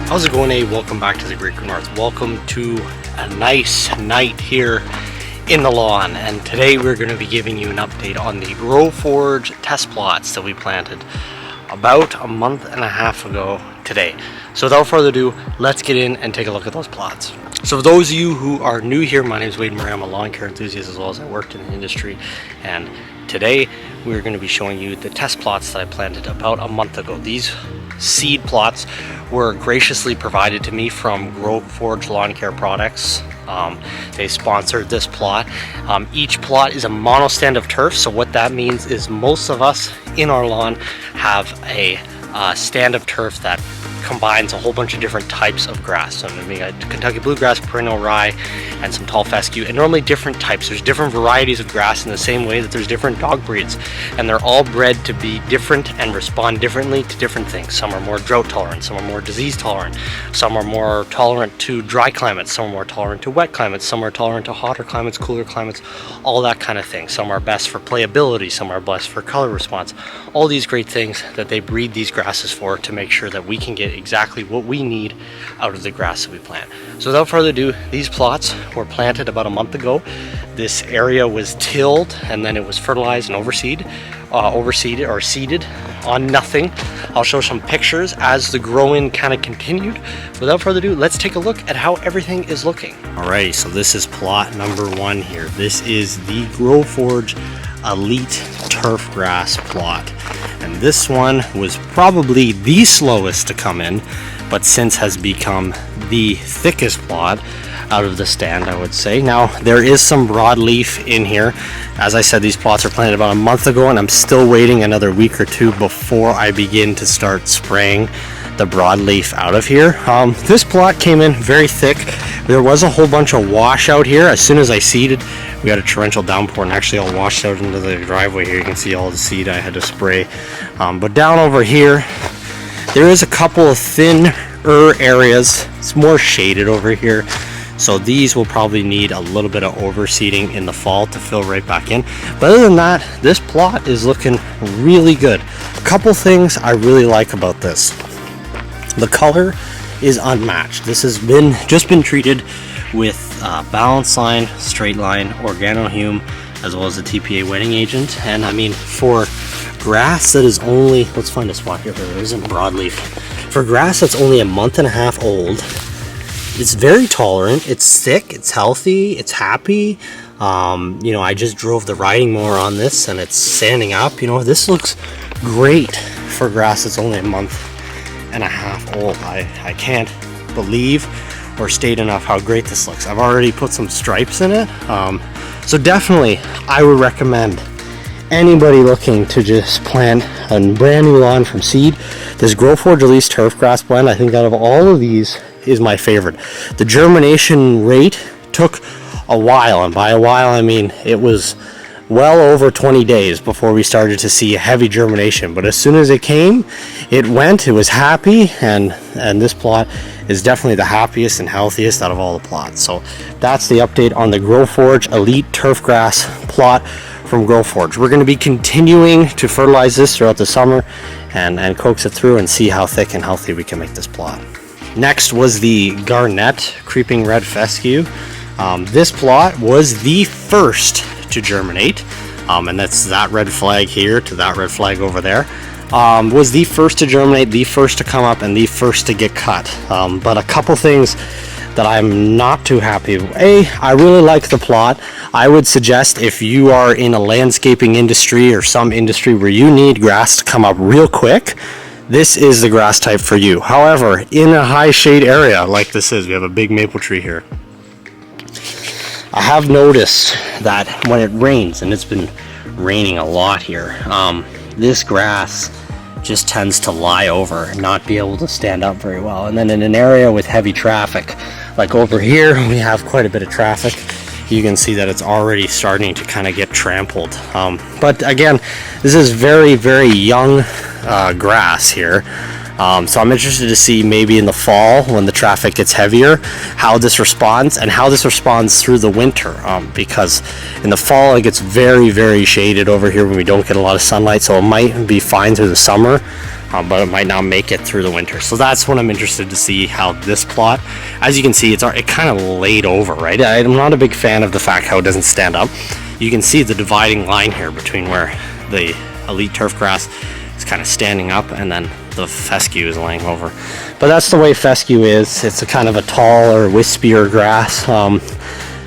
How's it going, Welcome back to the Great North. Welcome to a nice night here in the lawn, and today we're going to be giving you an update on the GrowForge test plots that we planted about a month and a half ago today. So without further ado, let's get in and take a look at those plots. So for those of you who are new here, my name is Wade Murray. I'm a lawn care enthusiast as well as I worked in the industry, and today we're going to be showing you the test plots that I planted about a month ago. These seed plots were graciously provided to me from GrowForge Lawn Care Products. They sponsored this plot. Each plot is a monostand of turf, so what that means is most of us in our lawn have a stand of turf that combines a whole bunch of different types of grass. So we got Kentucky bluegrass, perennial rye, and some tall fescue, and normally different types. There's different varieties of grass in the same way that there's different dog breeds, and they're all bred to be different and respond differently to different things. Some are more drought tolerant, some are more disease tolerant, some are more tolerant to dry climates, some are more tolerant to wet climates, some are tolerant to hotter climates, cooler climates, all that kind of thing. Some are best for playability, some are best for color response. All these great things that they breed these grasses for to make sure that we can get exactly what we need out of the grass that we plant. So without further ado, these plots were planted about a month ago. This area was tilled and then it was fertilized and overseeded or seeded on nothing. I'll show some pictures as the growing kind of continued. Without further ado, let's take a look at how everything is looking. Alrighty, so this is plot number 1 here. This is the GrowForge Elite Turf Grass plot. And this one was probably the slowest to come in, but since has become the thickest plot out of the stand, I would say. Now, there is some broadleaf in here. As I said, these plots are planted about a month ago, and I'm still waiting another week or two before I begin to start spraying the broadleaf out of here. This plot came in very thick. There was a whole bunch of washout here. As soon as I seeded, we had a torrential downpour and actually all washed out into the driveway here. You can see all the seed I had to spray. But down over here, there is a couple of thinner areas. It's more shaded over here. So these will probably need a little bit of overseeding in the fall to fill right back in. But other than that, this plot is looking really good. A couple things I really like about this. The color is unmatched. This has just been treated with Balance Line, Straight Line, Organohume, as well as the TPA wetting agent. And I mean, for grass that is only, let's find a spot here where there isn't broadleaf. For grass that's only a month and a half old, it's very tolerant, it's thick, it's healthy, it's happy. I just drove the riding mower on this and it's standing up. This looks great for grass that's only a month and a half old. I can't believe or state enough how great this looks. I've already put some stripes in it. So definitely I would recommend anybody looking to just plant a brand new lawn from seed, this GrowForge Elite Turf Grass blend, I think out of all of these, is my favorite. The germination rate took a while, and by a while I mean it was well over 20 days before we started to see a heavy germination. But as soon as it came, it was happy, and this plot is definitely the happiest and healthiest out of all the plots. So that's the update on the GrowForge Elite Turf Grass plot from GrowForge. We're going to be continuing to fertilize this throughout the summer and coax it through and see how thick and healthy we can make this plot. Next was the Garnet Creeping Red Fescue. This plot was the first to germinate, and that's that red flag here to that red flag over there. Was the first to germinate, the first to come up, and the first to get cut. But a couple things that I'm not too happy with. I really like the plot. I would suggest if you are in a landscaping industry or some industry where you need grass to come up real quick, this is the grass type for you. However, in a high shade area like this is, we have a big maple tree here. I have noticed that when it rains, and it's been raining a lot here, this grass just tends to lie over and not be able to stand up very well. And then in an area with heavy traffic, like over here, we have quite a bit of traffic. You can see that it's already starting to kind of get trampled. But again, this is very, very young grass here. So I'm interested to see maybe in the fall when the traffic gets heavier how this responds and how this responds through the winter, because in the fall it gets very, very shaded over here when we don't get a lot of sunlight, so it might be fine through the summer, but it might not make it through the winter. So that's what I'm interested to see, how this plot, as you can see, it kind of laid over, right? I'm not a big fan of the fact how it doesn't stand up. You can see the dividing line here between where the elite turf grass is kind of standing up and then the fescue is laying over. But that's the way fescue is. It's a kind of a taller, wispier grass.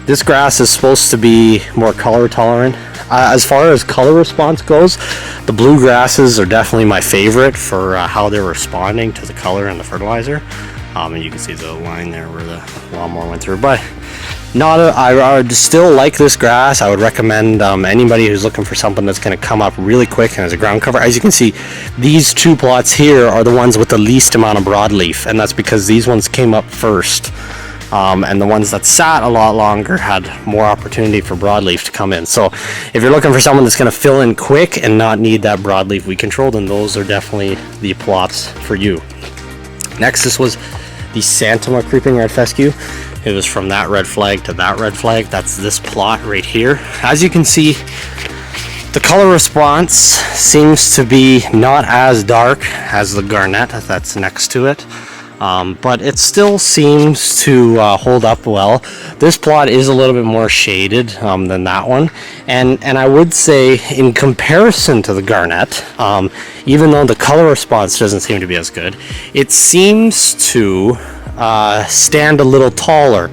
This grass is supposed to be more color tolerant. As far as color response goes, the blue grasses are definitely my favorite for how they're responding to the color and the fertilizer. And you can see the line there where the lawnmower went through. But I would still like this grass. I would recommend anybody who's looking for something that's going to come up really quick and as a ground cover. As you can see, these two plots here are the ones with the least amount of broadleaf, and that's because these ones came up first. And the ones that sat a lot longer had more opportunity for broadleaf to come in. So if you're looking for someone that's going to fill in quick and not need that broadleaf weed control, then those are definitely the plots for you. Next, this was the Santoma creeping red fescue. It was from that red flag to that red flag. That's this plot right here. As you can see, the color response seems to be not as dark as the garnet that's next to it. But it still seems to hold up well. This plot is a little bit more shaded than that one, and I would say in comparison to the garnet, even though the color response doesn't seem to be as good, it seems to stand a little taller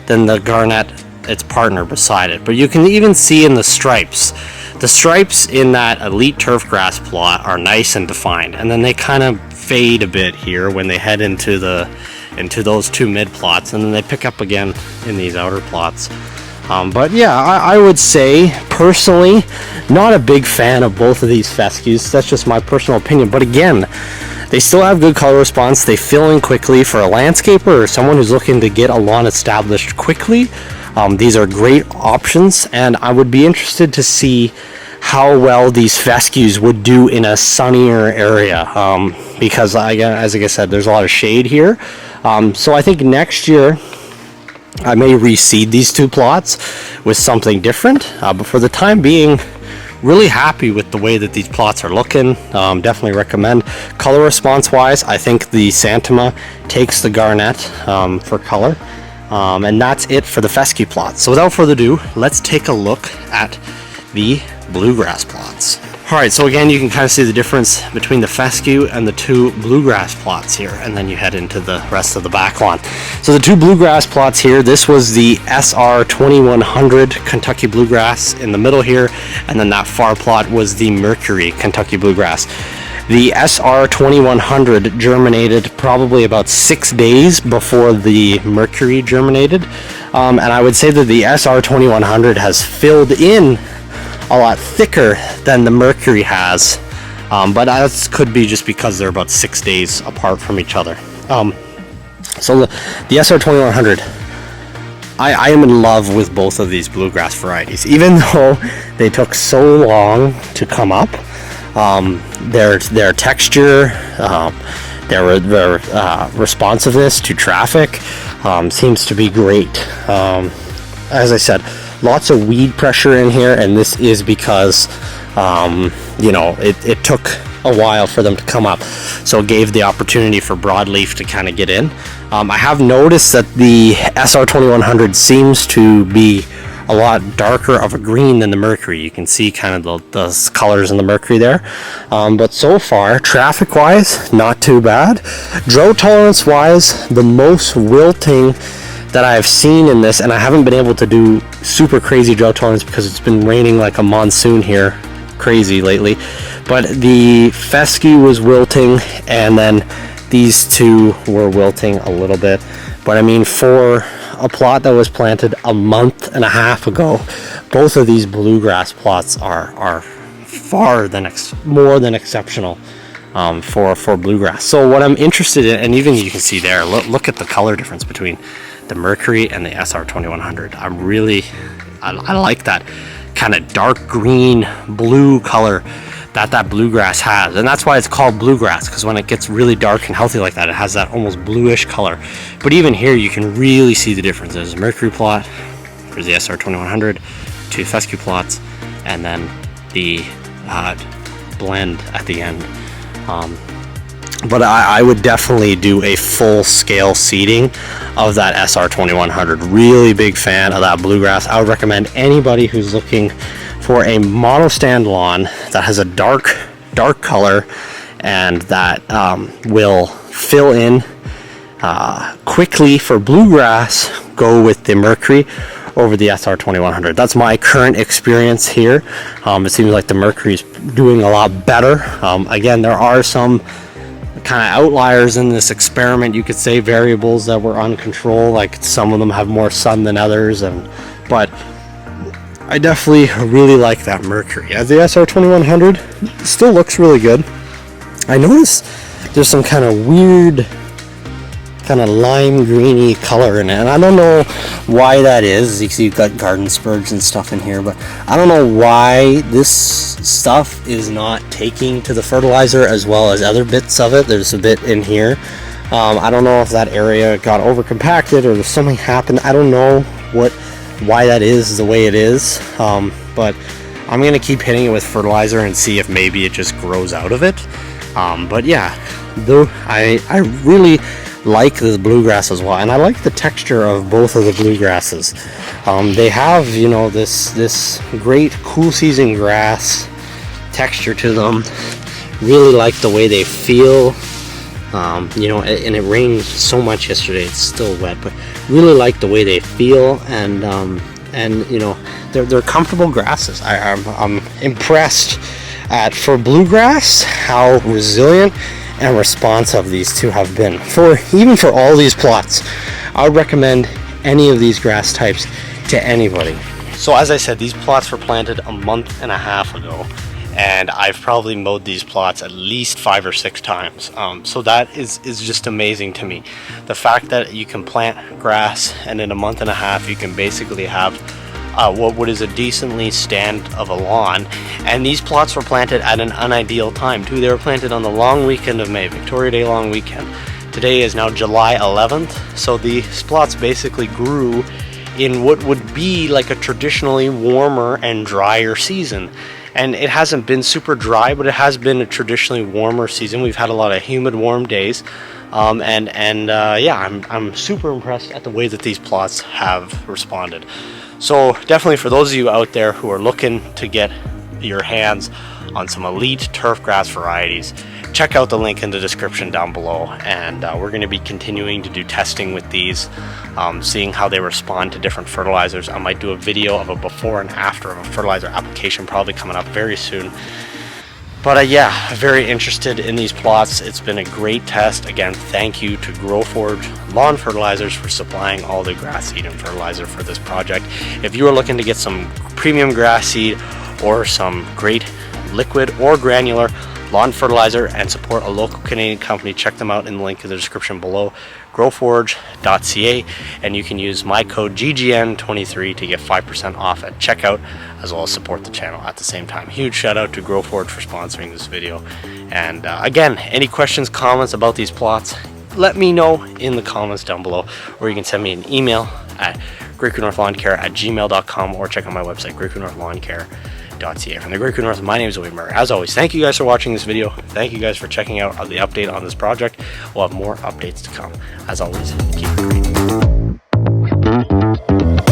than the garnet, its partner beside it. But you can even see in the stripes. The stripes in that elite turfgrass plot are nice and defined, and then they kind of fade a bit here when they head into those two mid plots, and then they pick up again in these outer plots. But yeah, I would say personally not a big fan of both of these fescues. That's just my personal opinion, but again, they still have good color response. They fill in quickly for a landscaper or someone who's looking to get a lawn established quickly. These are great options, and I would be interested to see how well these fescues would do in a sunnier area, because as I said, there's a lot of shade here. So I think next year I may reseed these two plots with something different, but for the time being, really happy with the way that these plots are looking. Definitely recommend. Color response wise, I think the Santoma takes the garnet for color. And that's it for the fescue plots. So without further ado, let's take a look at the bluegrass plots. Alright, so again, you can kind of see the difference between the fescue and the two bluegrass plots here, and then you head into the rest of the back lawn. So the two bluegrass plots here, this was the SR 2100 Kentucky bluegrass in the middle here, and then that far plot was the Mercury Kentucky bluegrass. The SR 2100 germinated probably about 6 days before the Mercury germinated, and I would say that the SR 2100 has filled in a lot thicker than the Mercury has, but that could be just because they're about 6 days apart from each other. So the SR 2100, I am in love with both of these bluegrass varieties, even though they took so long to come up. Their texture, their responsiveness to traffic seems to be great. As I said, lots of weed pressure in here, and this is because it took a while for them to come up, so it gave the opportunity for broadleaf to kind of get in. I have noticed that the SR 2100 seems to be a lot darker of a green than the Mercury. You can see kind of the colors in the Mercury there. But so far, traffic wise, not too bad. Drought tolerance wise, the most wilting that I've seen in this, and I haven't been able to do super crazy drought tolerance because it's been raining like a monsoon here crazy lately, but the fescue was wilting, and then these two were wilting a little bit. But I mean, for a plot that was planted a month and a half ago, both of these bluegrass plots are more than exceptional for bluegrass. So what I'm interested in, and even you can see there, look at the color difference between the Mercury and the SR 2100. I like that kind of dark green blue color that bluegrass has, and that's why it's called bluegrass, because when it gets really dark and healthy like that, it has that almost bluish color. But even here you can really see the difference. There's a Mercury plot, there's the SR 2100, two fescue plots, and then the blend at the end. but I would definitely do a full scale seeding of that SR2100. Really big fan of that bluegrass. I would recommend anybody who's looking for a monostand lawn that has a dark color and that will fill in quickly for bluegrass, go with the Mercury over the SR2100. That's my current experience here. It seems like the Mercury is doing a lot better. Again, there are some kind of outliers in this experiment, you could say, variables that were uncontrolled, like some of them have more sun than others, but I definitely really like that Mercury. As the SR2100 still looks really good. I noticed there's some kind of weird kind of lime greeny color in it, and I don't know why that is. You see you've got garden spurge and stuff in here, but I don't know why this stuff is not taking to the fertilizer as well as other bits of it. There's a bit in here. I don't know if that area got over compacted or something happened. I don't know why that is the way it is, but I'm gonna keep hitting it with fertilizer and see if maybe it just grows out of it. But yeah, though I really like the bluegrass as well, and I like the texture of both of the bluegrasses. They have, you know, this great cool season grass texture to them. Really like the way they feel. You know, and it rained so much yesterday, it's still wet, but really like the way they feel, and you know, they're comfortable grasses. I'm impressed for bluegrass how resilient and responsive these two have been. Even for all these plots, I would recommend any of these grass types to anybody. So as I said, these plots were planted a month and a half ago, and I've probably mowed these plots at least 5 or 6 times. So that is just amazing to me. The fact that you can plant grass and in a month and a half you can basically have what is a decently stand of a lawn. And these plots were planted at an unideal time too. They were planted on the long weekend of May, Victoria Day long weekend. Today is now July 11th, so these plots basically grew in what would be like a traditionally warmer and drier season. And it hasn't been super dry, but it has been a traditionally warmer season. We've had a lot of humid, warm days, yeah, I'm super impressed at the way that these plots have responded. So definitely for those of you out there who are looking to get your hands on some elite turf grass varieties, check out the link in the description down below, and we're going to be continuing to do testing with these, seeing how they respond to different fertilizers. I might do a video of a before and after of a fertilizer application probably coming up very soon. But yeah, very interested in these plots. It's been a great test. Again, thank you to GrowForge Lawn Fertilizers for supplying all the grass seed and fertilizer for this project. If you are looking to get some premium grass seed or some great liquid or granular lawn fertilizer and support a local Canadian company, check them out in the link in the description below, growforge.ca, and you can use my code GGN23 to get 5% off at checkout, as well as support the channel at the same time. Huge shout out to GrowForge for sponsoring this video. And again, any questions, comments about these plots, let me know in the comments down below, or you can send me an email at greatcoonnorthlawncare@gmail.com, or check out my website, greatcoonnorthlawncare.ca. From the Great Coon North, my name is Wade Murray. As always, thank you guys for watching this video. Thank you guys for checking out the update on this project. We'll have more updates to come. As always, keep it green.